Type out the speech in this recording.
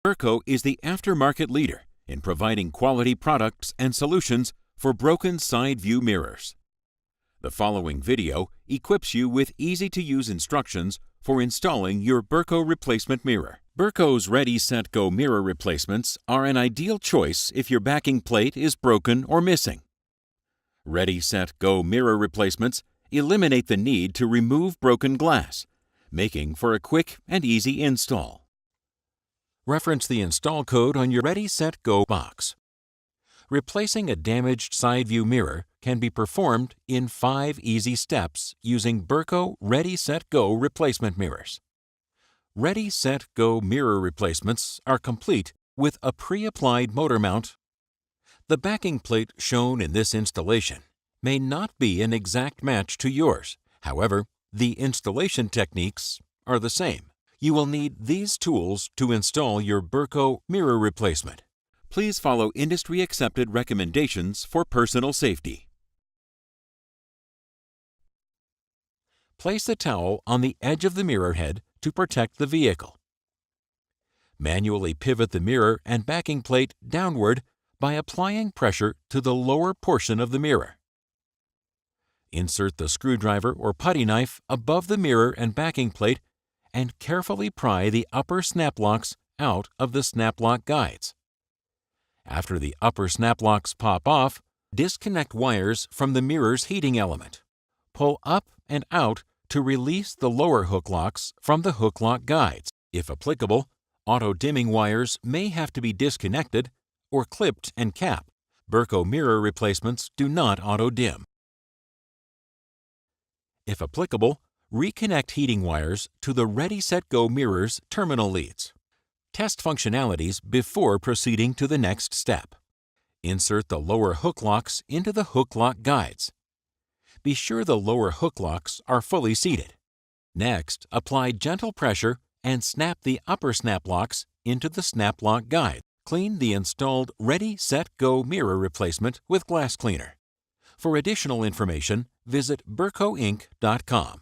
Burco is the aftermarket leader in providing quality products and solutions for broken side view mirrors. The following video equips you with easy-to-use instructions for installing your Burco replacement mirror. Burco's Redi-Set-Go mirror replacements are an ideal choice if your backing plate is broken or missing. Redi-Set-Go mirror replacements eliminate the need to remove broken glass, making for a quick and easy install. Reference the install code on your Redi-Set-Go box. Replacing a damaged side view mirror can be performed in 5 easy steps using Burco Redi-Set-Go replacement mirrors. Redi-Set-Go mirror replacements are complete with a pre-applied motor mount. The backing plate shown in this installation may not be an exact match to yours. However, the installation techniques are the same. You will need these tools to install your Burco mirror replacement. Please follow industry-accepted recommendations for personal safety. Place the towel on the edge of the mirror head to protect the vehicle. Manually pivot the mirror and backing plate downward by applying pressure to the lower portion of the mirror. Insert the screwdriver or putty knife above the mirror and backing plate and carefully pry the upper snap locks out of the snap lock guides. After the upper snap locks pop off, disconnect wires from the mirror's heating element. Pull up and out to release the lower hook locks from the hook lock guides. If applicable, auto-dimming wires may have to be disconnected or clipped and capped. Burco mirror replacements do not auto-dim. If applicable, reconnect heating wires to the Redi-Set-Go mirror's terminal leads. Test functionalities before proceeding to the next step. Insert the lower hook locks into the hook lock guides. Be sure the lower hook locks are fully seated. Next, apply gentle pressure and snap the upper snap locks into the snap lock guide. Clean the installed Redi-Set-Go mirror replacement with glass cleaner. For additional information, visit burcoinc.com.